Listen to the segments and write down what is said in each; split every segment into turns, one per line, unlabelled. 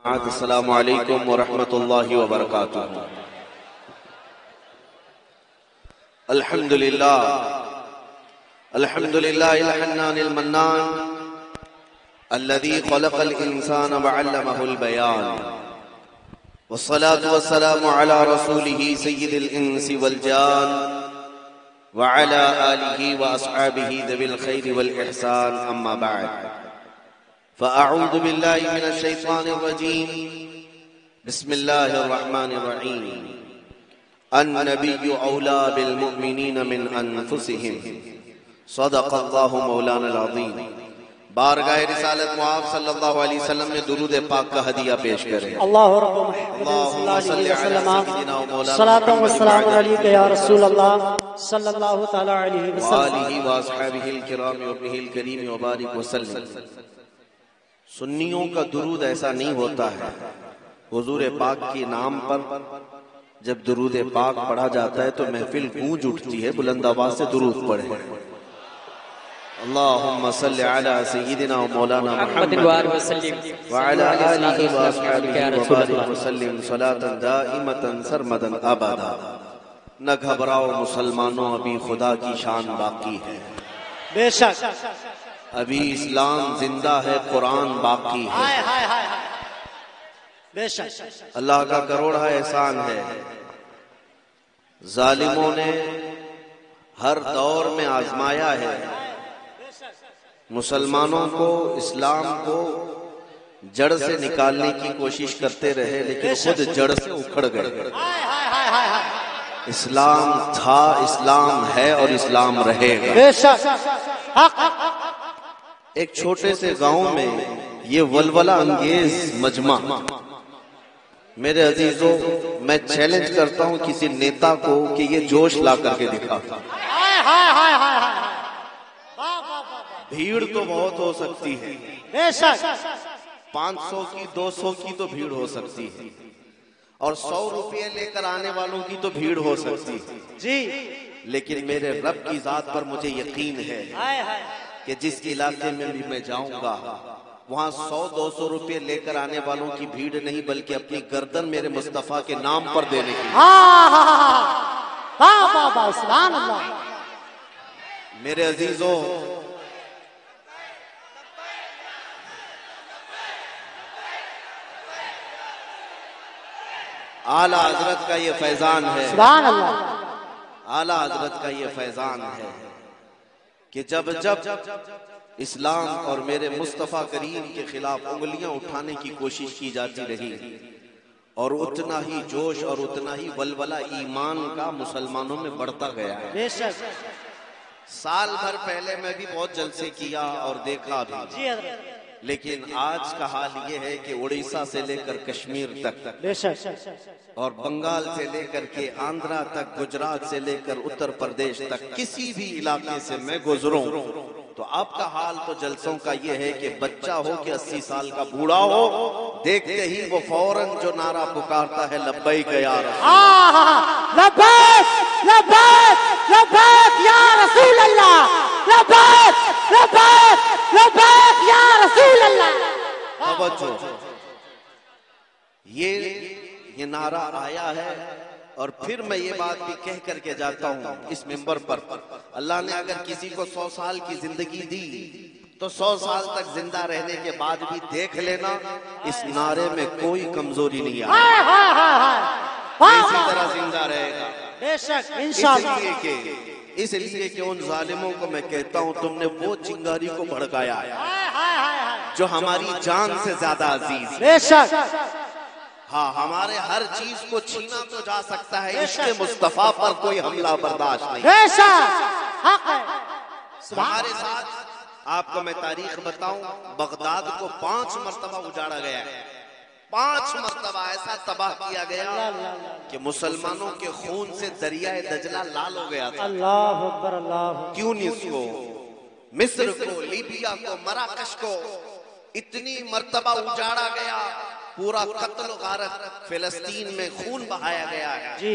السلام علیکم ورحمۃ اللہ وبرکاتہ۔ الحمدللہ الحنان المنان الذي خلق الانسان وعلمه البيان، والصلاة والسلام على رسوله سيد الانس والجان وعلى آله واصحابه ذوي الخير والاحسان، اما بعد، فأعوذ بالله من الشيطان الرجيم، بسم الله الرحمن الرحيم۔ النبي أولى بالمؤمنين من أنفسهم، صدق الله مولانا العظيم۔ بارگاہ رسالت معاف صلی اللہ علیہ وسلم میں درود پاک کا ہدیہ پیش کریں۔
اللہ رب محمد صلی اللہ علیہ وسلم، صلاۃ و سلام علیک یا رسول اللہ صلی اللہ تعالی علیہ وسلم،
وآلہ واصحابہ الکرام وابنہ الکریم وبارک وسلم۔ سنیوں کا درود ایسا نہیں ہوتا ہے، حضور پاک کے نام پر جب درود پاک پڑھا جاتا ہے تو محفل گونج اٹھتی ہے، بلند آواز سے درود پڑھیں۔ اللہم صلی علی سیدنا و مولانا محمد وعلی آلہ واصحابہ وبارک وسلم صلاۃ دائمۃ سرمدا ابدا۔ نہ گھبراؤ مسلمانوں، ابھی خدا کی شان باقی ہے،
بے شک
ابھی اسلام زندہ ہے، قرآن باقی ہے۔
بے شک
اللہ کا کروڑا احسان ہے، ظالموں نے ہر دور میں آزمایا ہے، مسلمانوں کو، اسلام کو جڑ سے نکالنے کی کوشش کرتے رہے، لیکن خود جڑ سے اکھڑ گئے۔ اسلام تھا، اسلام ہے اور اسلام رہے گا۔
بے شک
ایک چھوٹے سے گاؤں میں یہ ولولہ انگیز مجمع، میرے عزیزوں میں چیلنج کرتا ہوں کسی نیتا کو کہ یہ جوش لا کر کے دکھا۔ بھیڑ تو بہت ہو سکتی ہے،
بے شک
500 کی 200 کی تو بھیڑ ہو سکتی ہے، اور 100 روپے لے کر آنے والوں کی تو بھیڑ ہو سکتی ہے
جی،
لیکن میرے رب کی ذات پر مجھے یقین ہے کہ جس علاقے میں بھی میں جاؤں گا وہاں 100-200 روپے لے کر آنے والوں کی بھیڑ نہیں، بلکہ اپنی گردن میرے مصطفیٰ کے نام پر دینے کی۔
سبحان اللہ۔
میرے عزیزوں، اعلیٰ حضرت کا یہ فیضان ہے،
سبحان اللہ،
اعلیٰ حضرت کا یہ فیضان ہے کہ جب اسلام اور میرے مصطفیٰ کریم کے خلاف انگلیاں اٹھانے کی کوشش کی جاتی رہی، اور اتنا ہی جوش اور اتنا ہی ولولہ ایمان کا مسلمانوں میں بڑھتا گیا ہے۔
بے شک
سال بھر پہلے میں بھی بہت جلسے کیا اور دیکھا بھی، لیکن آج کا حال یہ ہے کہ اڑیسہ سے لے کر کشمیر تک،
بے شک
اور بنگال سے لے کر کے آندھرا تک، گجرات سے لے کر اتر پردیش تک، کسی بھی علاقے سے میں گزروں تو آپ کا حال تو جلسوں کا یہ ہے کہ بچہ ہو کہ 80 سال کا بوڑھا ہو، دیکھتے ہی وہ فوراً جو نعرہ پکارتا ہے لبیک یا رسول،
لبیک لبیک لبیک یا رسول اللہ، لبیک لبیک لبیک یا رسول اللہ۔
توجہ، یہ نعرہ آیا ہے، اور پھر میں یہ بات بھی کہہ کر کے جاتا ہوں اس منبر پر، اللہ نے اگر کسی کو 100 سال کی زندگی دی تو 100 سال تک زندہ رہنے کے بعد بھی دیکھ لینا اس نعرے میں کوئی کمزوری نہیں آئی، اسی طرح زندہ رہے گا۔
بے شک انشاءاللہ۔
اس لیے کہ ان ظالموں کو میں کہتا ہوں تم نے وہ چنگاری کو بھڑکایا ہے جو ہماری جان سے زیادہ عزیز ہے۔
بے شک
ہاں، ہمارے ہر چیز کو چھینا تو جا سکتا ہے، عشق مصطفیٰ پر کوئی حملہ برداشت نہیں۔
بے شک حق ہے۔
ہمارے ساتھ آپ کو میں تاریخ بتاؤں، بغداد کو 5 مرتبہ اجاڑا گیا ہے، 5 مرتبہ ایسا تباہ کیا گیا کہ مسلمانوں کے خون سے دریائے دجلہ لال ہو گیا تھا۔
اللہ اکبر، اللہ
تیونس کو، مصر کو، لیبیا کو، مراکش کو اتنی مرتبہ اجاڑا گیا، پورا قتل و غارت فلسطین میں خون بہایا گیا ہے
جی۔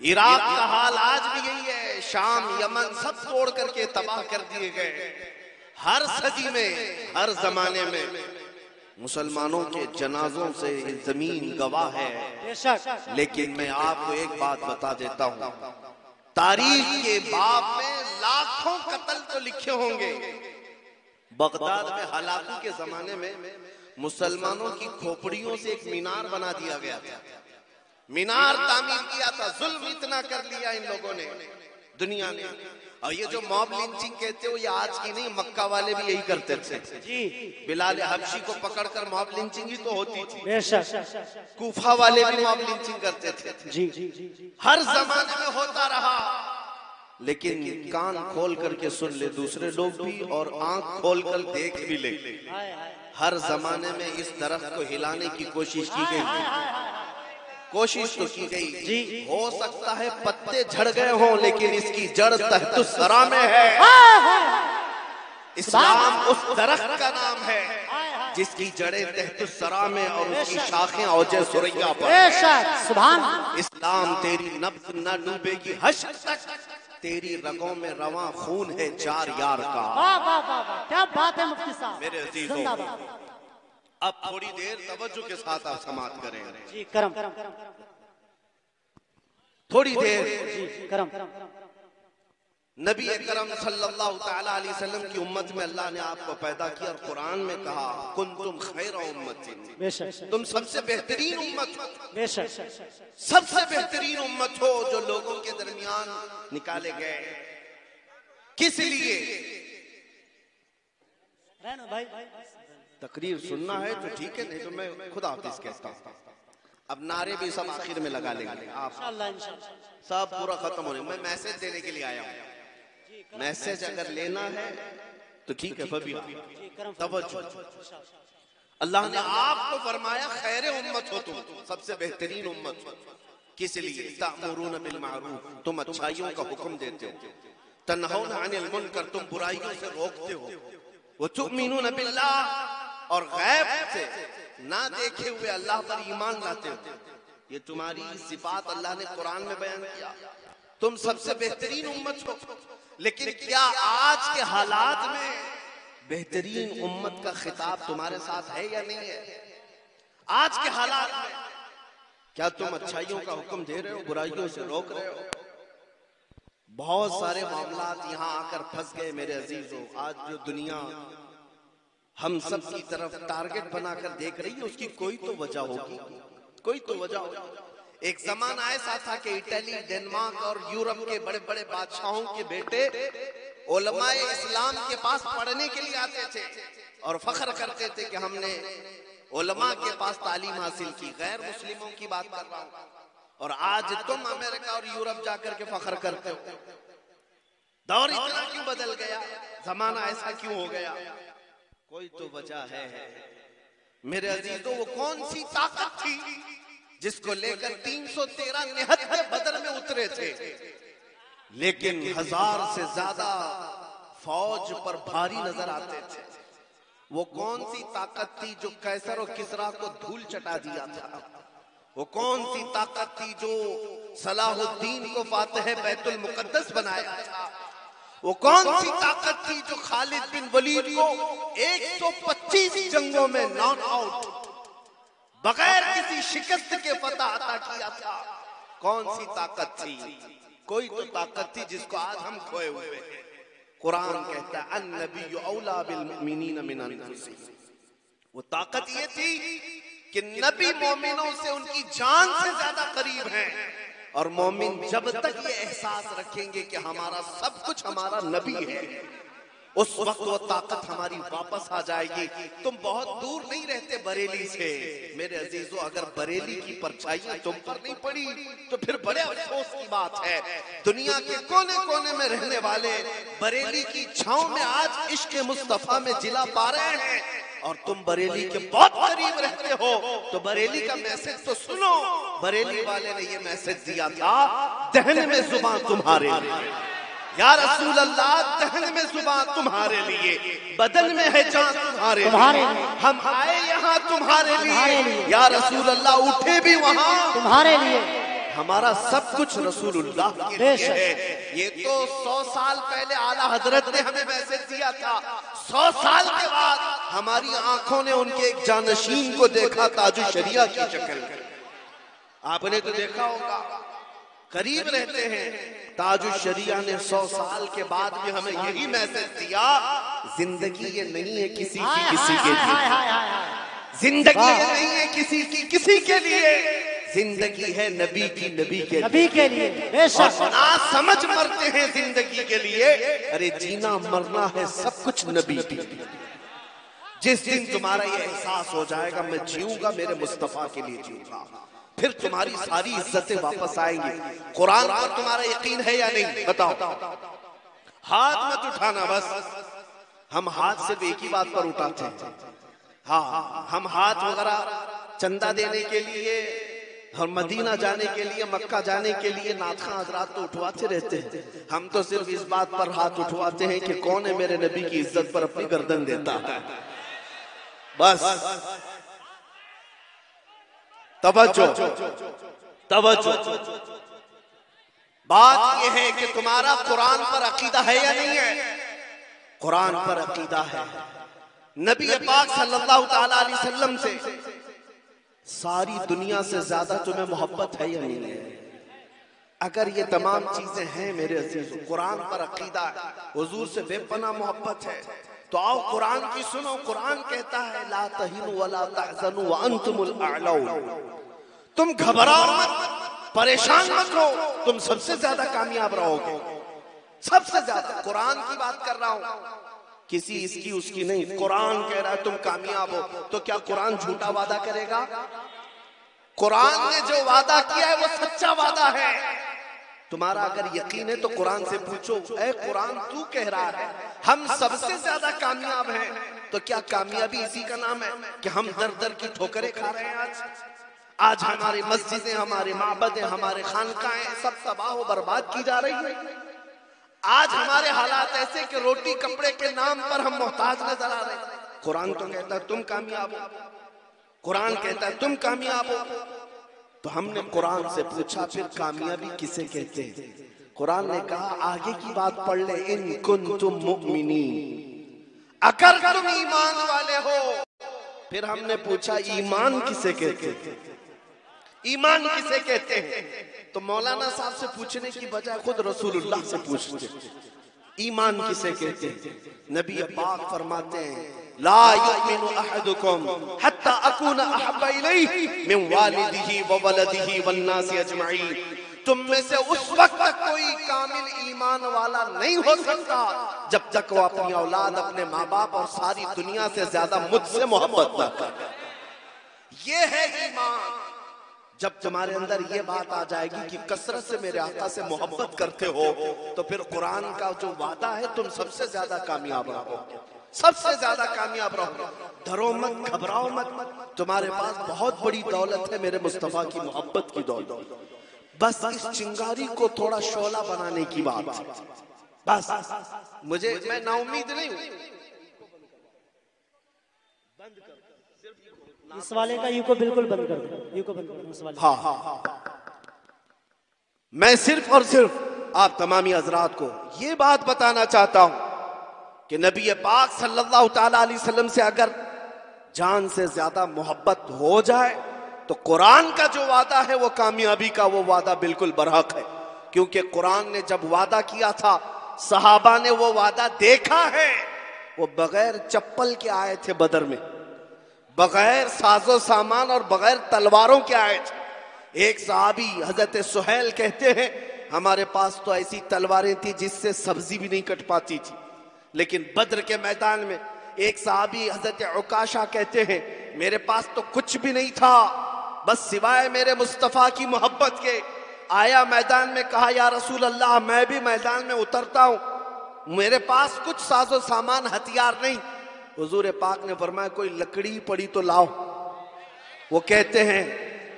عراق کا حال آج بھی یہی ہے، شام، یمن سب توڑ کر کے تباہ کر دیے گئے۔ ہر صدی میں، ہر زمانے میں مسلمانوں کے جنازوں سے زمین گواہ ہے،
بے شک،
لیکن میں آپ کو ایک بات بتا دیتا ہوں، تاریخ کے باب میں لاکھوں قتل تو لکھے ہوں گے۔ بغداد میں ہلاکو کے زمانے میں مسلمانوں کی کھوپڑیوں سے ایک مینار بنا دیا گیا تھا، مینار تعمیر کیا تھا۔ ظلم اتنا کر لیا ان لوگوں نے، دنیا نے۔ اور یہ جو موب لنچنگ کہتے ہو، یہ آج کی نہیں، مکہ والے بھی یہی کرتے تھے۔ بلال حبشی کو پکڑ کر موب لنچنگ ہی تو ہوتی تھی،
بے شک،
کوفہ والے بھی موب لنچنگ کرتے تھے۔ ہر زمانے میں ہوتا رہا، لیکن کان کھول کر کے سن لے دوسرے لوگ بھی، اور آنکھ کھول کر دیکھ بھی لے، ہر زمانے میں اس درخت کو ہلانے کی کوشش کی گئی، کوشش تو کی گئی۔ ہو سکتا ہے پتے جھڑ گئے ہوں، لیکن اس کی جڑ تحت الثری میں ہے۔ اسلام اس درخت کا نام ہے جس کی جڑیں تحت الثری میں اور اس کی شاخیں اوج ثریا پر۔
بے شک، سبحان۔
اسلام تیری نبض نہ ڈوبے گی حشر تک، تیری رگوں میں رواں خون ہے چار یار کا۔
واہ واہ واہ، کیا بات ہے مفتی صاحب،
میرے عزیزوں،
زندہ باد۔
اب تھوڑی دیر توجہ کے ساتھ آپ سماعت کریں،
جی کرم،
تھوڑی دیر۔
جی کرم۔
نبی اکرم صلی اللہ تعالی علیہ وسلم کی امت میں اللہ نے آپ کو پیدا کیا، اور قرآن میں کہا کنتم خیر امت،
بے شک،
تم سب سے بہترین امت ہو،
بے شک،
سب سے بہترین امت ہو جو لوگوں کے درمیان نکالے گئے۔ کس لیے؟
رہنا بھائی،
تقریر سننا ہے تو ٹھیک ہے، نہیں تو میں خدا حافظ کہتا ہوں۔ اب نعرے بھی سب آخر میں لگا لیں گے، آپ
انشاءاللہ
سب پورا ختم ہونے۔ میں میسج دینے کے لیے آیا ہوں، میسج اگر لینا ہے تو ٹھیک ہے، فبی توجہ۔ اللہ نے آپ کو فرمایا خیر امت ہو، تم سب سے بہترین امت ہو۔ کس لیے؟ تأمرون بالمعروف، تم اچھائیوں کا حکم دیتے ہو، تنہون عن المنکر، تم برائیوں سے روکتے ہو، وتؤمنون باللہ، اور غیب سے نہ دیکھے ہوئے اللہ پر ایمان لاتے ہو۔ یہ تمہاری صفات اللہ نے قرآن میں بیان کیا، تم سب سے بہترین امت ہو۔ لیکن کیا آج کے حالات میں بہترین امت کا خطاب تمہارے ساتھ ہے یا نہیں ہے؟ آج کے حالات میں کیا تم اچھائیوں کا حکم دے رہے ہو، برائیوں سے روک رہے ہو؟ بہت سارے معاملات یہاں آ کر پھنس گئے میرے عزیزوں۔ آج جو دنیا ہم سب کی طرف ٹارگٹ بنا کر دیکھ رہی ہے، اس کی کوئی تو وجہ ہوگی، کوئی تو وجہ ہوگی۔ ایک زمانہ ایسا تھا کہ اٹلی، ڈنمارک اور یورپ کے بڑے بڑے بادشاہوں کے بیٹے علماء اسلام کے پاس پڑھنے کے لیے آتے تھے اور فخر کرتے تھے کہ ہم نے علماء کے پاس تعلیم حاصل کی۔ غیر مسلموں کی بات کر رہا ہوں۔ اور آج تم امریکہ اور یورپ جا کر کے فخر کرتے ہو۔ دور اتنا کیوں بدل گیا؟ زمانہ ایسا کیوں ہو گیا؟ کوئی تو وجہ ہے میرے عزیزوں۔ وہ کون سی طاقت تھی جس کو لے کر 313 نہتے بدر میں اترے تھے، لیکن 1000 سے زیادہ فوج پر بھاری نظر آتے تھے؟ وہ کون سی طاقت تھی جو قیصر و کسریٰ کو دھول چٹا دیا تھا؟ وہ کون سی طاقت تھی جو صلاح الدین کو فاتح بیت المقدس بنایا تھا؟ وہ کون سی طاقت تھی جو خالد بن ولید کو 125 جنگوں میں ناک آؤٹ بغیر کسی شکست کے فتح عطا کیا تھا؟ کون سی طاقت تھی؟ کوئی تو طاقت تھی جس کو آج ہم کھوئے ہوئے ہیں۔ قرآن کہتا ہے النبی اولا بالمؤمنین من انفسہم۔ وہ طاقت یہ تھی کہ نبی مومنوں سے ان کی جان سے زیادہ قریب ہیں، اور مومن جب تک یہ احساس رکھیں گے کہ ہمارا سب کچھ ہمارا نبی ہے، اس وقت وہ طاقت ہماری واپس آ جائے گی۔ تم بہت دور نہیں رہتے بریلی سے میرے عزیزو۔ اگر بریلی کی پرچھائیاں تم پر نہیں پڑی تو پھر بڑے افسوس کی بات ہے۔ دنیا کے کونے کونے میں رہنے والے بریلی کی چھاؤں میں آج عشق مصطفیٰ میں جلا پا رہے ہیں، اور تم بریلی کے بہت قریب رہتے ہو تو بریلی کا میسج تو سنو۔ بریلی والے نے یہ میسج دیا تھا دہن میں زباں تمہارے لیے، یا رسول اللہ دہن میں زباں تمہارے لیے، بدن میں ہے جان تمہارے لیے، ہم آئے یہاں تمہارے لیے، یا رسول اللہ اٹھے بھی وہاں
تمہارے لیے،
ہمارا سب کچھ رسول اللہ کے لیے ہے۔ یہ تو 100 سال پہلے اعلیٰ حضرت نے ہمیں میسج دیا تھا، 100 سال کے بعد ہماری آنکھوں نے ان کے ایک جانشین کو دیکھا تاج الشریعہ کی شکل میں۔ آپ نے تو دیکھا ہوگا، قریب رہتے ہیں۔ تاج الشریعہ نے 100 سال کے بعد بھی ہمیں یہی میسج دیا، زندگی یہ نہیں ہے کسی کی کسی کے لیے، زندگی یہ نہیں ہے کسی کی کسی کے لیے، زندگی ہے نبی کی نبی کے لیے۔
بے شک
نہ سمجھ مرتے ہیں زندگی کے لیے، ارے جینا مرنا ہے سب کچھ نبی کے لیے۔ جس دن تمہارا یہ احساس ہو جائے گا میں جیوں گا میرے مصطفیٰ کے لیے جیوں گا، پھر تمہاری ساری عزتیں واپس آئیں گی۔ قرآن پر تمہارا یقین ہے یا نہیں بتاؤ؟ ہاتھ مت اٹھانا، بس ہم ہاتھ صرف ایک ہی بات پر اٹھاتے ہیں۔ ہاں ہم ہاتھ وغیرہ چندہ دینے کے لیے اور مدینہ جانے کے لیے، مکہ جانے کے لیے نعت خواں حضرات تو اٹھواتے رہتے ہیں، ہم تو صرف اس بات پر ہاتھ اٹھواتے ہیں کہ کون ہے میرے نبی کی عزت پر اپنی گردن دیتا ہے۔ بس توجہ توجہ، بات یہ ہے کہ تمہارا قرآن پر عقیدہ ہے یا نہیں ہے؟ قرآن پر عقیدہ ہے، نبی پاک صلی اللہ تعالی علیہ وسلم سے ساری دنیا سے زیادہ تمہیں محبت ہے یا نہیں ہے؟ اگر یہ تمام چیزیں ہیں میرے عزیزو، قرآن پر عقیدہ ہے، حضور سے بے پناہ محبت ہے، تو آؤ قرآن کی سنو۔ قرآن کہتا ہے لا تہنوا ولا تحزنوا وانتم الاعلون، تم گھبراؤ مت، پریشان مت ہو، تم سب سے زیادہ کامیاب رہو گے، سب سے زیادہ۔ قرآن کی بات کر رہا ہوں، کسی اس کی اس کی نہیں۔ قرآن کہہ رہا ہے تم کامیاب ہو، تو کیا قرآن جھوٹا وعدہ کرے گا؟ قرآن نے جو وعدہ کیا ہے وہ سچا وعدہ ہے۔ تمہارا اگر یقین ہے تو قرآن سے پوچھو، اے قرآن تو کہہ رہا ہے ہم سب سے زیادہ کامیاب ہیں، تو کیا کامیابی اسی کا نام ہے کہ ہم در در کی ٹھوکریں کھا رہے ہیں؟ آج ہماری مسجدیں، ہمارے معبدیں، ہمارے خانقاہیں سب تباہ و برباد کی جا رہی ہیں۔ آج ہمارے حالات ایسے کہ روٹی کپڑے کے نام پر ہم محتاج نظر آ رہے ہیں۔ قرآن تو کہتا ہے تم کامیاب ہو، قرآن کہتا ہے تم کامیاب ہو۔ تو ہم نے قرآن سے پوچھا پھر کامیابی کسے کہتے ہیں؟ قرآن نے کہا آگے کی بات پڑھ لے، ان کنتم مؤمنین، اگر تم ایمان والے ہو۔ پھر ہم نے پوچھا ایمان کسے کہتے ہیں؟ ایمان کسے کہتے ہیں؟ تو مولانا صاحب سے پوچھنے کی بجائے خود رسول اللہ سے پوچھتے ایمان کسے کہتے ہیں؟ نبی پاک فرماتے ہیں لا یؤمن احدکم حتی اکون احب الیہ من والدہ وولدہ والناس اجمعین، تم میں سے اس وقت تک کوئی کامل ایمان والا نہیں ہو سکتا جب تک وہ اپنی اولاد، اپنے ماں باپ اور ساری دنیا سے زیادہ مجھ سے محبت نہ کرے۔ یہ ہے ایمان۔ جب تمہارے اندر یہ بات آ جائے گی کہ کثرت سے میرے آقا سے محبت کرتے ہو، تو پھر قرآن کا جو وعدہ ہے تم سب سے زیادہ کامیاب رہو، سب سے زیادہ کامیاب رہو۔ ڈرو مت، گھبراؤ مت، تمہارے پاس بہت بڑی دولت ہے میرے مصطفیٰ کی محبت کی دولت، بس اس چنگاری کو تھوڑا شعلہ بنانے کی بات ہے۔ بس میں نا امید نہیں ہوں۔
اس والے کا یو کو بالکل بند کر دو، یو کو بند کر دو اس والے۔
ہاں میں صرف اور صرف آپ تمامی حضرات کو یہ بات بتانا چاہتا ہوں کہ نبی پاک صلی اللہ تعالی علیہ وسلم سے اگر جان سے زیادہ محبت ہو جائے تو قرآن کا جو وعدہ ہے وہ کامیابی کا وہ وعدہ بالکل برحق ہے، کیونکہ قرآن نے جب وعدہ کیا تھا صحابہ نے وہ وعدہ دیکھا ہے۔ وہ بغیر چپل کے آئے تھے بدر میں، بغیر ساز و سامان اور بغیر تلواروں کے آئے تھے۔ ایک صحابی حضرت سہیل کہتے ہیں ہمارے پاس تو ایسی تلواریں تھی جس سے سبزی بھی نہیں کٹ پاتی تھی، لیکن بدر کے میدان میں ایک صحابی حضرت عکاشہ کہتے ہیں میرے پاس تو کچھ بھی نہیں تھا بس سوائے میرے مصطفیٰ کی محبت کے۔ آیا میدان میں، کہا یا رسول اللہ میں بھی میدان میں اترتا ہوں، میرے پاس کچھ ساز و سامان ہتھیار نہیں۔ حضور پاک نے فرمایا کوئی لکڑی پڑی تو لاؤ۔ وہ کہتے ہیں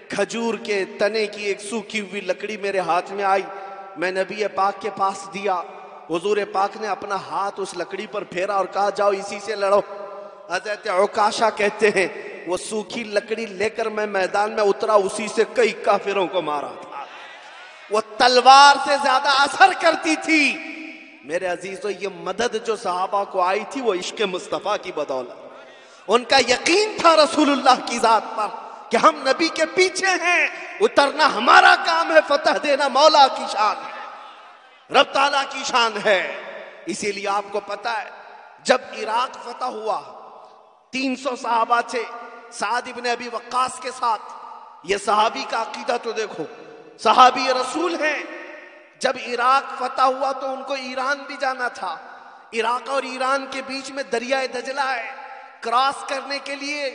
کھجور کے تنے کی ایک سوکھی ہوئی لکڑی میرے ہاتھ میں آئی، میں نبی پاک کے پاس دیا، حضور پاک نے اپنا ہاتھ اس لکڑی پر پھیرا اور کہا جاؤ اسی سے لڑو۔ حضرت عکاشہ کہتے ہیں وہ سوکھی لکڑی لے کر میں میدان میں اترا، اسی سے کئی کافروں کو مارا تھا۔ وہ تلوار سے زیادہ اثر کرتی تھی۔ میرے عزیزو، یہ مدد جو صحابہ کو آئی تھی وہ عشق مصطفیٰ کی بدولت، ان کا یقین تھا رسول اللہ کی ذات پر کہ ہم نبی کے پیچھے ہیں، اترنا ہمارا کام ہے، فتح دینا مولا کی شان ہے، رب تعالیٰ کی شان ہے۔ اسی لیے آپ کو پتا ہے جب عراق فتح ہوا 300 صحابہ تھے سعد ابن ابی وقاص کے ساتھ۔ یہ صحابی کا عقیدہ تو دیکھو، صحابی رسول ہیں۔ جب عراق فتح ہوا تو ان کو ایران بھی جانا تھا، عراق اور ایران کے بیچ میں دریائے دجلہ ہے، کراس کرنے کے لیے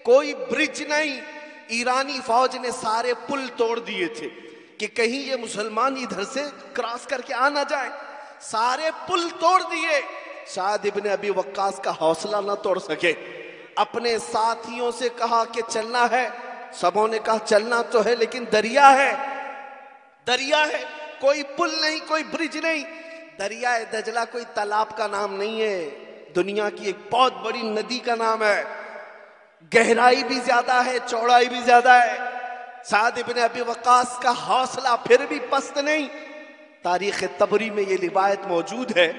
کوئی برج نہیں، ایرانی فوج نے سارے پل توڑ دیے تھے کہ کہیں یہ مسلمان ادھر سے کراس کر کے آ نہ جائے، سارے پل توڑ دیے۔ سعد ابن ابی وقاص کا حوصلہ نہ توڑ سکے، اپنے ساتھیوں سے کہا کہ چلنا ہے، سبوں نے کہا چلنا تو ہے لیکن دریا ہے، دریا ہے، کوئی پل نہیں، کوئی برج نہیں۔ دریائے دجلہ کوئی تالاب کا نام نہیں ہے، دنیا کی ایک بہت بڑی ندی کا نام ہے، گہرائی بھی زیادہ ہے، چوڑائی بھی زیادہ ہے۔ سعد ابن ابی وقاص کا حوصلہ پھر بھی پست نہیں۔ تاریخ طبری میں یہ روایت موجود ہے،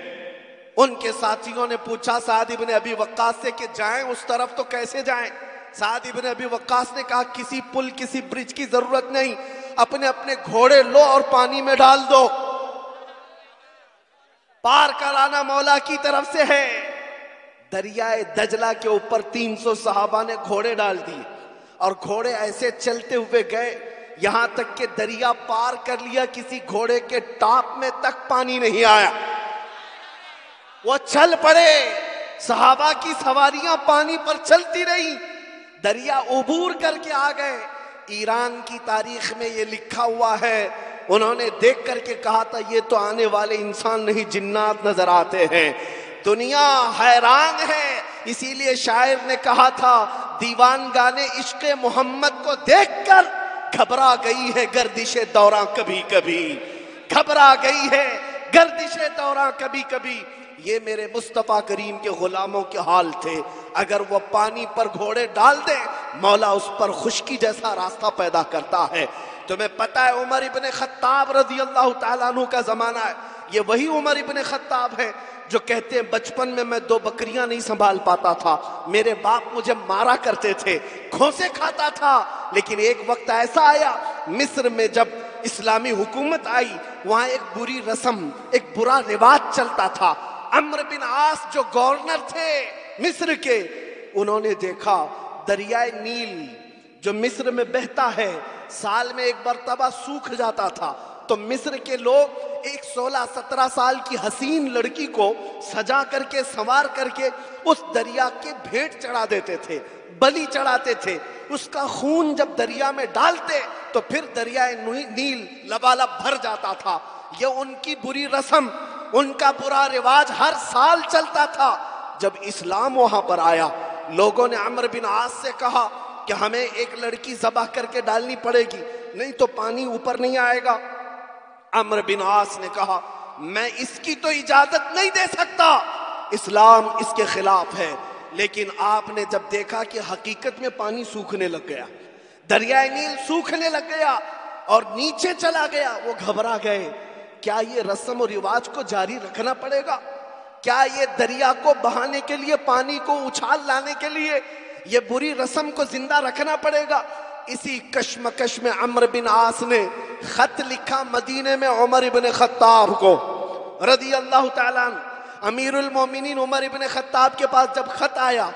ان کے ساتھیوں نے پوچھا سعد ابن ابی وقاص سے کہ جائیں اس طرف تو کیسے جائیں؟ سعد ابن ابی وقاص نے کہا کسی پل کسی برج کی ضرورت نہیں، اپنے اپنے گھوڑے لو اور پانی میں ڈال دو، پار کرانا مولا کی طرف سے ہے۔ دریائے دجلہ کے اوپر 300 صحابہ نے گھوڑے ڈال دیے اور گھوڑے ایسے چلتے ہوئے گئے یہاں تک کہ دریا پار کر لیا، کسی گھوڑے کے ٹاپ میں تک پانی نہیں آیا، وہ چل پڑے، صحابہ کی سواریاں پانی پر چلتی رہی، دریا عبور کر کے آ گئے۔ ایران کی تاریخ میں یہ لکھا ہوا ہے، انہوں نے دیکھ کر کے کہا تھا یہ تو آنے والے انسان نہیں جنات نظر آتے ہیں، دنیا حیران ہے۔ اسی لیے شاعر نے کہا تھا دیوان گانے عشق محمد کو دیکھ کر گھبرا گئی ہے گردش دوراں کبھی کبھی، گھبرا گئی ہے گردش دوراں کبھی کبھی۔ یہ میرے مصطفیٰ کریم کے غلاموں کے حال تھے، اگر وہ پانی پر گھوڑے ڈال دیں مولا اس پر خشکی جیسا راستہ پیدا کرتا ہے۔ تمہیں پتہ ہے عمر ابن خطاب رضی اللہ تعالیٰ عنہ کا زمانہ ہے، یہ وہی عمر ابن خطاب ہے جو کہتے ہیں بچپن میں 2 بکریاں نہیں سنبھال پاتا تھا، میرے باپ مجھے مارا کرتے تھے، گھوسے کھاتا تھا، لیکن ایک وقت ایسا آیا مصر میں جب اسلامی حکومت آئی وہاں ایک بری رسم، ایک برا رواج چلتا تھا۔ عمرو بن عاص جو گورنر تھے مصر کے، انہوں نے دیکھا دریائے نیل جو مصر میں بہتا ہے سال میں ایک مرتبہ سوکھ جاتا تھا، تو مصر کے لوگ ایک 16-17 سال کی حسین لڑکی کو سجا کر کے سنوار کر کے اس دریا کے بھیٹ چڑھا دیتے تھے، بلی چڑھاتے تھے، اس کا خون جب دریا میں ڈالتے تو پھر دریائے نیل لبالب بھر جاتا تھا۔ یہ ان کی بری رسم، ان کا برا رواج ہر سال چلتا تھا۔ جب اسلام وہاں پر آیا لوگوں نے عمرو بن عاص سے کہا کہ ہمیں ایک لڑکی ذبح کر کے ڈالنی پڑے گی، نہیں تو پانی اوپر نہیں آئے گا۔ عمرو بن عاص نے کہا میں اس کی تو اجازت نہیں دے سکتا، اسلام اس کے خلاف ہے۔ لیکن آپ نے جب دیکھا کہ حقیقت میں پانی سوکھنے لگ گیا، دریائے نیل سوکھنے لگ گیا اور نیچے چلا گیا، وہ گھبرا گئے، کیا یہ رسم و رواج کو جاری رکھنا پڑے گا؟ کیا یہ دریا کو بہانے کے لیے، پانی کو اچھال لانے کے لیے یہ بری رسم کو زندہ رکھنا پڑے گا؟ اسی کشمکش میں عمرو بن عاص نے خط لکھا مدینے میں عمر ابن خطاب کو رضی اللہ تعالیٰ عنہ۔ امیر المومنین عمر ابن خطاب کے پاس جب خط آیا،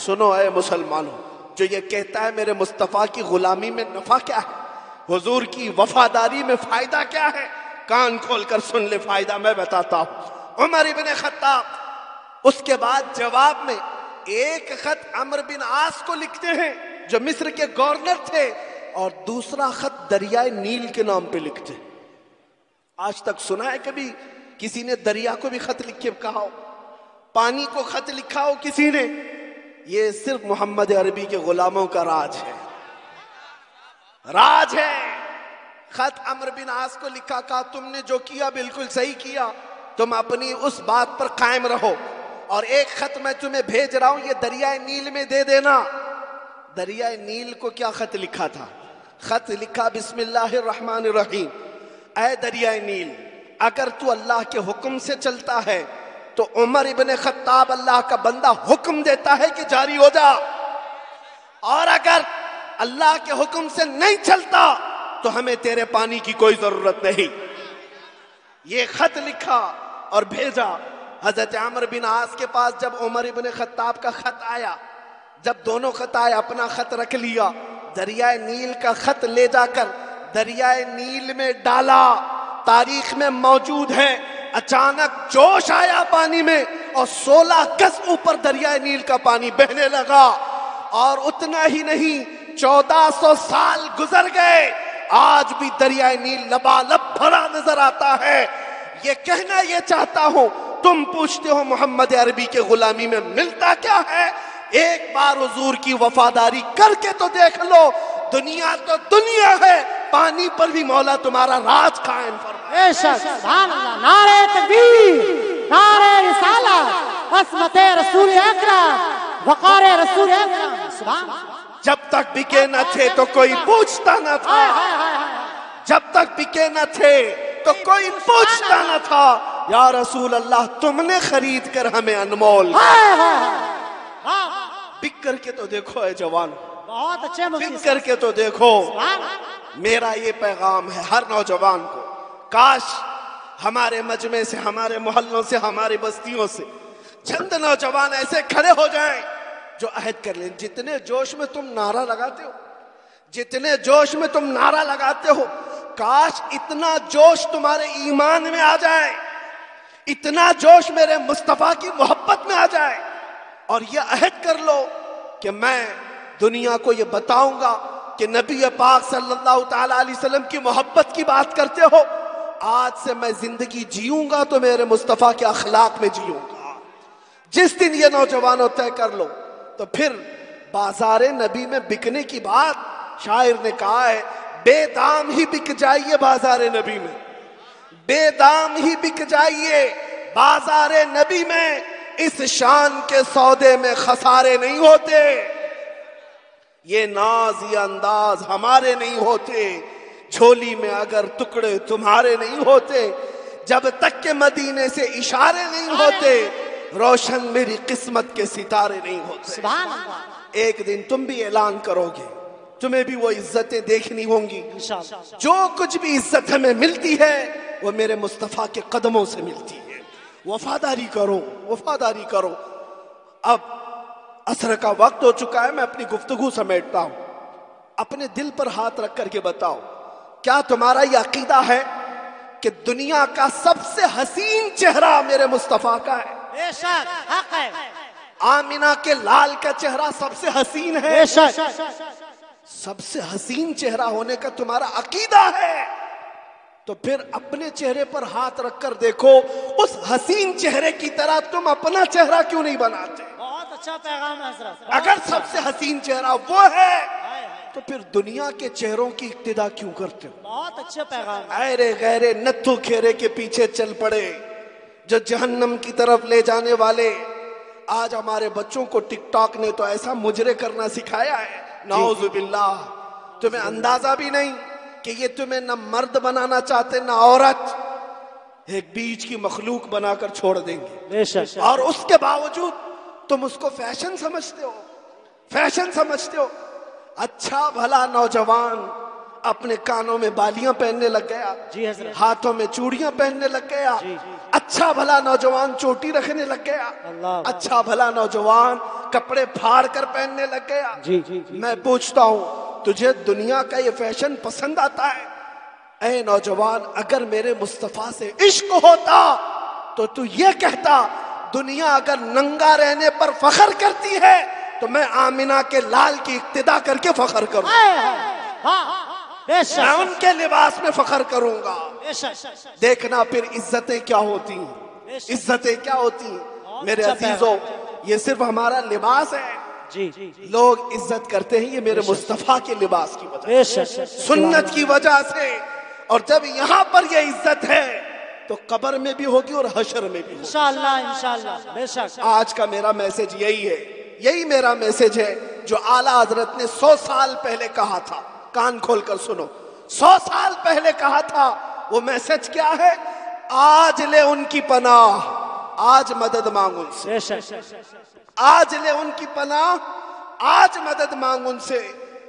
سنو اے مسلمانوں، جو یہ کہتا ہے میرے مصطفیٰ کی غلامی میں نفع کیا ہے، حضور کی وفاداری میں فائدہ کیا ہے، کان کھول کر سن لے، فائدہ میں بتاتا ہوں۔ عمر ابن خطاب اس کے بعد جواب میں ایک خط عمرو بن عاص کو لکھتے ہیں جو مصر کے گورنر تھے، اور دوسرا خط دریائے نیل کے نام پہ لکھتے۔ آج تک سنا ہے کبھی کسی نے دریا کو بھی خط لکھ کے کہا ہو، پانی کو خط لکھا ہو کسی نے؟ یہ صرف محمد عربی کے غلاموں کا راج ہے، راج ہے۔ خط عمرو بن عاص کو لکھا، کہا تم نے جو کیا بالکل صحیح کیا، تم اپنی اس بات پر قائم رہو، اور ایک خط میں تمہیں بھیج رہا ہوں، یہ دریائے نیل میں دے دینا۔ دریائے نیل کو کیا خط لکھا تھا؟ خط لکھا بسم اللہ الرحمن الرحیم، اے دریائے نیل، اگر تو اللہ کے حکم سے چلتا ہے تو عمر ابن خطاب اللہ کا بندہ حکم دیتا ہے کہ جاری ہو جا، اور اگر اللہ کے حکم سے نہیں چلتا تو ہمیں تیرے پانی کی کوئی ضرورت نہیں۔ یہ خط لکھا اور بھیجا حضرت عمرو بن عاص کے پاس۔ جب عمر ابن خطاب کا خط آیا، جب دونوں خط آئے، اپنا خط رکھ لیا، دریائے نیل کا خط لے جا کر دریائے نیل میں ڈالا۔ تاریخ میں موجود ہے، اچانک جوش آیا پانی میں اور 16 گز اوپر دریائے نیل کا پانی بہنے لگا، اور اتنا ہی نہیں 1400 سال گزر گئے، آج بھی دریائے نیل لبالب بھرا نظر آتا ہے۔ یہ کہنا یہ چاہتا ہوں، تم پوچھتے ہو محمد عربی کے غلامی میں ملتا کیا ہے؟ ایک بار حضور کی وفاداری کر کے تو دیکھ لو، دنیا تو دنیا ہے، پانی پر بھی مولا تمہارا راج قائم فرمائے۔
بے شک، سبحان اللہ، نعرہ تکبیر، نعرہ رسالت، عصمت رسول اکرم، وقار رسول اکرم، سبحان اللہ۔
جب تک بکے نہ تھے تو کوئی پوچھتا نہ تھا، جب تک بکے نہ تھے تو کوئی پوچھتا نہ تھا، یا رسول اللہ تم نے خرید کر ہمیں انمول، بک کر کے تو دیکھو اے جوان،
بہت اچھے
بک کر کے تو دیکھو۔ میرا یہ پیغام ہے ہر نوجوان کو، کاش ہمارے مجمع سے، ہمارے محلوں سے، ہماری بستیوں سے چند نوجوان ایسے کھڑے ہو جائیں جو عہد کر لیں۔ جتنے جوش میں تم نعرہ لگاتے ہو، جتنے جوش میں تم نعرہ لگاتے ہو، کاش اتنا جوش تمہارے ایمان میں آ جائے، اتنا جوش میرے مصطفیٰ کی محبت میں آ جائے، اور یہ عہد کر لو کہ میں دنیا کو یہ بتاؤں گا کہ نبی پاک صلی اللہ تعالیٰ علیہ وسلم کی محبت کی بات کرتے ہو، آج سے میں زندگی جیوں گا تو میرے مصطفیٰ کے اخلاق میں جیوں گا۔ جس دن یہ نوجوانوں طے کر لو تو پھر بازار نبی میں بکنے کی بات، شاعر نے کہا ہے بے دام ہی بک جائیے بازار نبی میں، بے دام ہی بک جائیے بازار نبی میں، اس شان کے سودے میں خسارے نہیں ہوتے، یہ ناز یہ انداز ہمارے نہیں ہوتے، جھولی میں اگر ٹکڑے تمہارے نہیں ہوتے، جب تک کہ مدینے سے اشارے نہیں ہوتے، روشن میری قسمت کے ستارے نہیں ہوتے۔
سبحان اللہ۔
ایک دن تم بھی اعلان کرو گے، تمہیں بھی وہ عزتیں دیکھنی ہوں گی،
انشاءاللہ۔
جو کچھ بھی عزت ہمیں ملتی ہے وہ میرے مصطفیٰ کے قدموں سے ملتی ہے۔ وفاداری کرو، وفاداری کرو۔ اب عصر کا وقت ہو چکا ہے، میں اپنی گفتگو سمیٹتا ہوں۔ اپنے دل پر ہاتھ رکھ کر کے بتاؤ، کیا تمہارا یہ عقیدہ ہے کہ دنیا کا سب سے حسین چہرہ میرے مصطفیٰ کا ہے؟
بے شک، حق ہے۔
آمینہ کے لال کا چہرہ سب سے حسین ہے؟
بے شک۔
سب سے حسین چہرہ ہونے کا تمہارا عقیدہ ہے تو پھر اپنے چہرے پر ہاتھ رکھ کر دیکھو، اس حسین چہرے کی طرح تم اپنا چہرہ کیوں نہیں بناتے؟
بہت اچھا پیغام ہے حضرت۔
اگر سب سے حسین چہرہ وہ ہے تو پھر دنیا کے چہروں کی اقتدا کیوں کرتے ہو؟
بہت اچھا پیغام ہے۔
ایرے غیرے نتھو کھیرے کے پیچھے چل پڑے جو جہنم کی طرف لے جانے والے۔ آج ہمارے بچوں کو ٹک ٹاک نے تو ایسا مجرے کرنا سکھایا ہے، نعوذ باللہ، تمہیں اندازہ بھی نہیں کہ یہ تمہیں نہ مرد بنانا چاہتے نہ عورت، ایک بیچ کی مخلوق بنا کر چھوڑ دیں گے،
بے شک۔
اور اس کے باوجود تم اس کو فیشن سمجھتے ہو، فیشن سمجھتے ہو۔ اچھا بھلا نوجوان اپنے کانوں میں بالیاں پہننے لگ گیا،
جی حضرت،
ہاتھوں میں چوڑیاں پہننے لگ گیا،
جی۔
اچھا بھلا نوجوان چوٹی رکھنے لگ گیا،
اللہ،
اچھا بھلا نوجوان کپڑے پھاڑ کر پہننے لگ گیا۔
جی جی۔
میں پوچھتا ہوں، تجھے دنیا کا یہ فیشن پسند آتا ہے؟ اے نوجوان، اگر میرے مصطفیٰ سے عشق ہوتا تو تو یہ کہتا، دنیا اگر ننگا رہنے پر فخر کرتی ہے تو میں آمینہ کے لال کی اقتدا کر کے فخر کروں،
بے
میں
شک،
ان کے لباس میں فخر کروں گا۔
بے شک۔
دیکھنا پھر عزتیں کیا ہوتی ہیں، عزتیں کیا ہوتی ہیں۔ میرے
اچھا
عزیزوں، یہ صرف ہمارا لباس ہے،
جی،
لوگ عزت کرتے ہیں یہ میرے مصطفیٰ کے لباس کی وجہ
بے
سے،
شک،
سنت کی وجہ سے۔ اور جب یہاں پر یہ عزت ہے تو قبر میں بھی ہوگی اور حشر میں بھی ہوگی۔
انشاءاللہ، انشاءاللہ، بے شک۔
آج کا میرا میسج یہی ہے، یہی میرا میسج ہے جو اعلیٰ حضرت نے 100 سال پہلے کہا تھا۔ کان کھول کر سنو، 100 سال پہلے کہا تھا وہ میسج کیا ہے؟ آج لے ان کی پناہ، آج مدد مانگ ان سے، آج لے ان کی پناہ، آج مدد مانگ ان سے،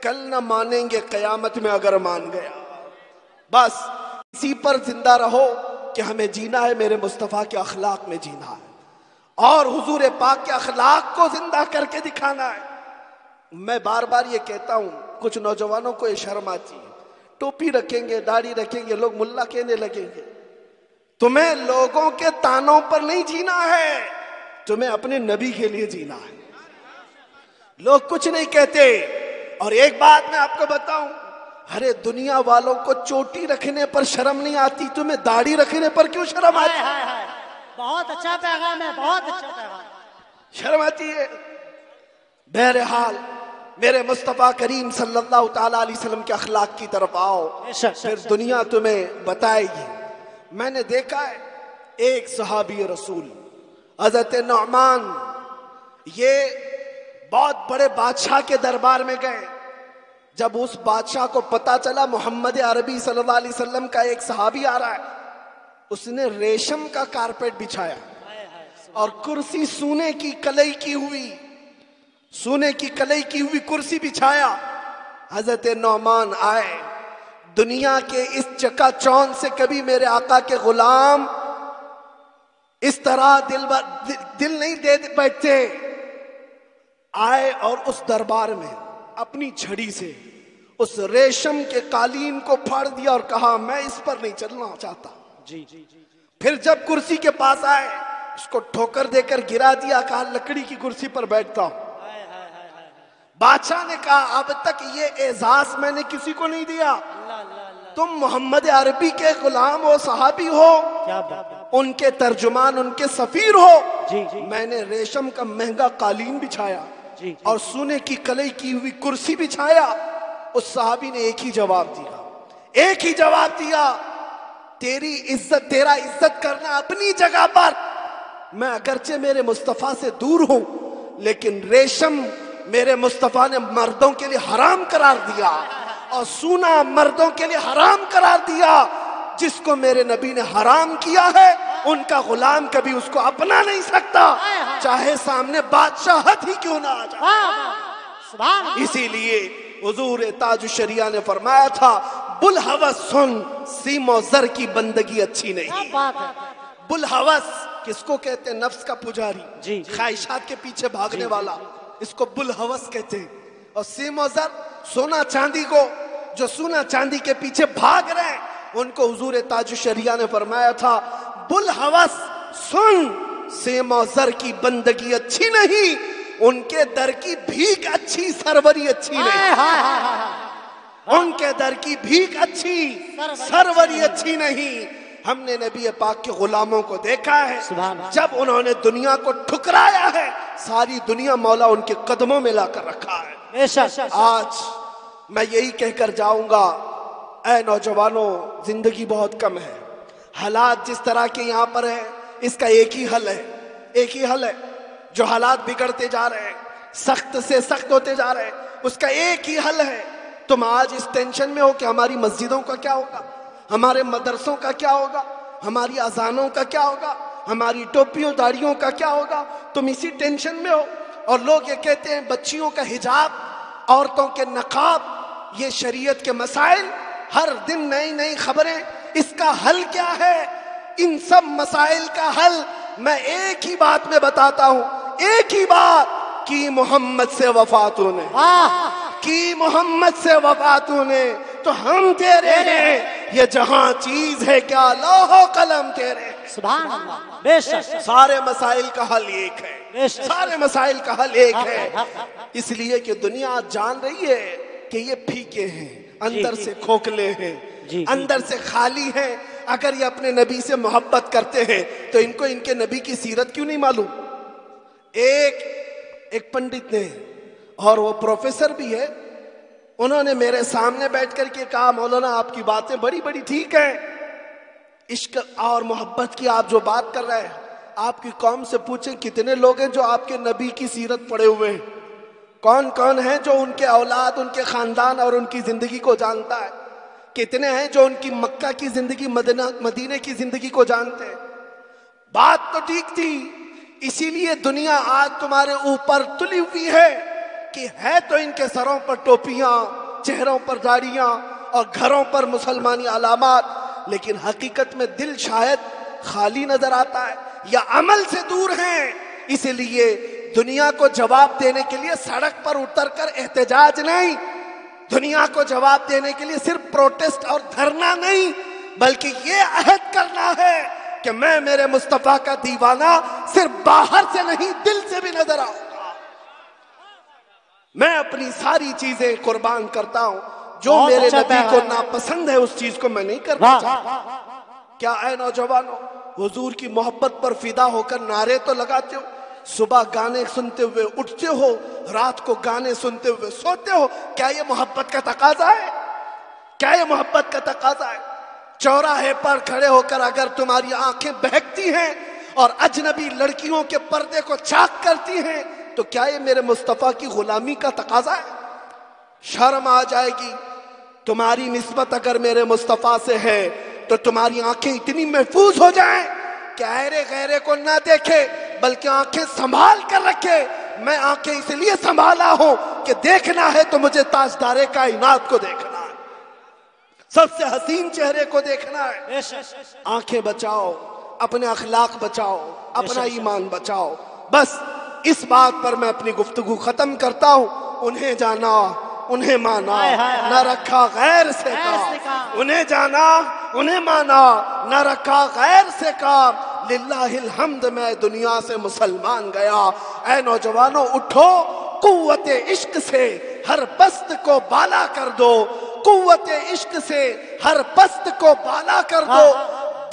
کل نہ مانیں گے قیامت میں اگر مان گیا۔ بس اسی پر زندہ رہو کہ ہمیں جینا ہے میرے مصطفیٰ کے اخلاق میں جینا ہے، اور حضور پاک کے اخلاق کو زندہ کر کے دکھانا ہے۔ میں بار بار یہ کہتا ہوں، کچھ نوجوانوں کو یہ شرم آتی ہے، ٹوپی رکھیں گے، داڑھی رکھیں گے، لوگ ملا کہنے لگیں گے۔ تمہیں لوگوں کے تانوں پر نہیں جینا ہے، تمہیں اپنے نبی کے لیے جینا ہے۔ لوگ کچھ نہیں کہتے۔ اور ایک بات میں آپ کو بتاؤں، ارے دنیا والوں کو چوٹی رکھنے پر شرم نہیں آتی، تمہیں داڑھی رکھنے پر کیوں شرم آتی؟
بہت اچھا پیغام ہے، بہت اچھا پیغام،
شرم آتی ہے۔ بہرحال میرے مصطفیٰ کریم صلی اللہ تعالیٰ علیہ وسلم کے اخلاق کی طرف آؤ، پھر دنیا تمہیں بتائے گی۔ میں نے دیکھا ہے ایک صحابی رسول حضرت نعمان، یہ بہت بڑے بادشاہ کے دربار میں گئے۔ جب اس بادشاہ کو پتا چلا محمد عربی صلی اللہ علیہ وسلم کا ایک صحابی آ رہا ہے، اس نے ریشم کا کارپیٹ بچھایا اور کرسی سونے کی کلئی کی ہوئی، سونے کی کلئی کی ہوئی کرسی بچھایا۔ حضرت نعمان آئے، دنیا کے اس چکا چوند سے کبھی میرے آقا کے غلام اس طرح دل نہیں دے بیٹھتے۔ آئے اور اس دربار میں اپنی چھڑی سے اس ریشم کے قالین کو پھاڑ دیا اور کہا میں اس پر نہیں چلنا چاہتا۔ پھر جب کرسی کے پاس آئے اس کو ٹھوکر دے کر گرا دیا، کہا لکڑی کی کرسی پر بیٹھتا ہوں۔ بادشاہ نے کہا اب تک یہ اعزاز میں نے کسی کو نہیں دیا، تم محمد عربی کے غلام ہو، صحابی ہو، ان کے ترجمان، ان کے سفیر ہو۔ میں نے ریشم کا مہنگا قالین بچھایا اور سونے کی کلئی کی ہوئی کرسی بچھایا۔ اس صحابی نے ایک ہی جواب دیا، ایک ہی جواب دیا، تیری عزت، تیرا عزت کرنا اپنی جگہ پر، میں اگرچہ میرے مصطفیٰ سے دور ہوں لیکن ریشم میرے مصطفیٰ نے مردوں کے لیے حرام قرار دیا اور سونا مردوں کے لیے حرام قرار دیا۔ جس کو میرے نبی نے حرام کیا ہے ان کا غلام کبھی اس کو اپنا نہیں سکتا، چاہے سامنے بادشاہت ہی کیوں نہ آ جائے۔ اسی لیے حضور تاج الشریعہ نے فرمایا تھا بلہوس سن، سیم و زر کی بندگی اچھی نہیں۔ بلہوس کس کو کہتے ہیں؟ نفس کا پجاری، خواہشات کے پیچھے بھاگنے والا، اس کو بلہوس کہتے ہیں۔ اور سیم و زر، سونا چاندی کو، جو سونا چاندی کے پیچھے بھاگ رہے ہیں ان کو حضور تاج الشریعہ نے فرمایا تھا بلہوس سن، سیم و زر کی بندگی اچھی نہیں، ان کے در کی بھیک اچھی، سروری اچھی نہیں۔ ان کے در کی بھیک اچھی، سروری اچھی نہیں۔ ہم نے نبی پاک کے غلاموں کو دیکھا ہے، جب انہوں نے دنیا کو ٹھکرایا ہے ساری دنیا مولا ان کے قدموں میں لا کر رکھا ہے۔ آج میں یہی کہہ کر جاؤں گا، اے نوجوانوں، زندگی بہت کم ہے، حالات جس طرح کے یہاں پر ہیں اس کا ایک ہی حل ہے، ایک ہی حل ہے۔ جو حالات بگڑتے جا رہے ہیں، سخت سے سخت ہوتے جا رہے ہیں، اس کا ایک ہی حل ہے۔ تم آج اس ٹینشن میں ہو کہ ہماری مسجدوں کا کیا ہوگا، ہمارے مدرسوں کا کیا ہوگا، ہماری اذانوں کا کیا ہوگا، ہماری ٹوپیوں داڑھیوں کا کیا ہوگا، تم اسی ٹینشن میں ہو۔ اور لوگ یہ کہتے ہیں بچیوں کا حجاب، عورتوں کے نقاب، یہ شریعت کے مسائل، ہر دن نئی نئی خبریں۔ اس کا حل کیا ہے؟ ان سب مسائل کا حل میں ایک ہی بات میں بتاتا ہوں، ایک ہی بات، کی محمد سے وفاتوں نے، کی محمد سے وفاتوں نے تو ہم تیرے ہیں، یہ جہاں چیز ہے کیا لوح و قلم تیرے۔
سبحان اللہ، بے شک
سارے مسائل کا حل ایک ہے، سارے مسائل کا حل ایک ہے۔ اس لیے کہ دنیا جان رہی ہے کہ یہ پھیکے ہیں، اندر سے کھوکھلے ہیں، اندر سے خالی ہیں۔ اگر یہ اپنے نبی سے محبت کرتے ہیں تو ان کو ان کے نبی کی سیرت کیوں نہیں معلوم؟ ایک پنڈت نے، اور وہ پروفیسر بھی ہے، انہوں نے میرے سامنے بیٹھ کر کے کہا مولانا آپ کی باتیں بڑی بڑی ٹھیک ہیں، عشق اور محبت کی آپ جو بات کر رہے ہیں، آپ کی قوم سے پوچھیں کتنے لوگ ہیں جو آپ کے نبی کی سیرت پڑھے ہوئے ہیں، کون کون ہیں جو ان کے اولاد، ان کے خاندان اور ان کی زندگی کو جانتا ہے؟
کتنے ہیں جو ان کی مکہ کی زندگی مدینے کی زندگی کو جانتے ہیں؟ بات تو ٹھیک تھی، اسی لیے دنیا آج تمہارے اوپر تلی ہوئی ہے کہ ہے تو ان کے سروں پر ٹوپیاں، چہروں پر داڑیاں اور گھروں پر مسلمانی علامات، لیکن حقیقت میں دل شاید خالی نظر آتا ہے یا عمل سے دور ہیں۔ اسی لیے دنیا کو جواب دینے کے لیے سڑک پر اتر کر احتجاج نہیں، دنیا کو جواب دینے کے لیے صرف پروٹیسٹ اور دھرنا نہیں، بلکہ یہ عہد کرنا ہے کہ میں میرے مصطفیٰ کا دیوانہ صرف باہر سے نہیں دل سے بھی نظر آؤں گا۔ میں اپنی ساری چیزیں قربان کرتا ہوں، جو میرے نبی کو ناپسند ہے اس چیز کو میں نہیں کرنا چاہتا۔ کیا اے نوجوانوں حضور کی محبت پر فدا ہو کر نعرے تو لگاتے ہو، صبح گانے سنتے ہوئے اٹھتے ہو، رات کو گانے سنتے ہوئے سوتے ہو؟ کیا یہ محبت کا تقاضا ہے؟ کیا یہ محبت کا تقاضا ہے؟ چوراہے پر کھڑے ہو کر اگر تمہاری آنکھیں بہکتی ہیں اور اجنبی لڑکیوں کے پردے کو چاک کرتی ہیں تو کیا یہ میرے مصطفیٰ کی غلامی کا تقاضا ہے؟ شرم آ جائے گی۔ تمہاری نسبت اگر میرے مصطفیٰ سے ہے تو تمہاری آنکھیں اتنی محفوظ ہو جائیں کہ ایرے غیرے کو نہ دیکھے بلکہ آنکھیں سنبھال کر رکھے۔ میں آنکھیں اس لیے سنبھالا ہوں کہ دیکھنا ہے تو مجھے تاجدار کائنات کو دیکھنا ہے، سب سے حسین چہرے کو دیکھنا ہے۔ آنکھیں بچاؤ، اپنے اخلاق بچاؤ، اپنا ایمان بچاؤ۔ بس اس بات پر میں اپنی گفتگو ختم کرتا ہوں۔ انہیں جانا، انہیں مانا، نہ رکھا غیر سے کام۔ انہیں جانا، انہیں مانا، نہ رکھا غیر سے کام۔ للہ الحمد میں دنیا سے مسلمان گیا۔ اے نوجوانوں اٹھو، قوت عشق سے ہر پست کو بالا کر دو، قوت عشق سے ہر پست کو بالا کر دو،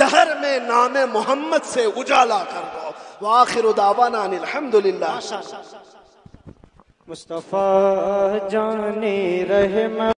دہر میں نام محمد سے اجالا کر دو۔ وآخر دعوانا ان الحمدللہ۔
مصطفیٰ جان رحمت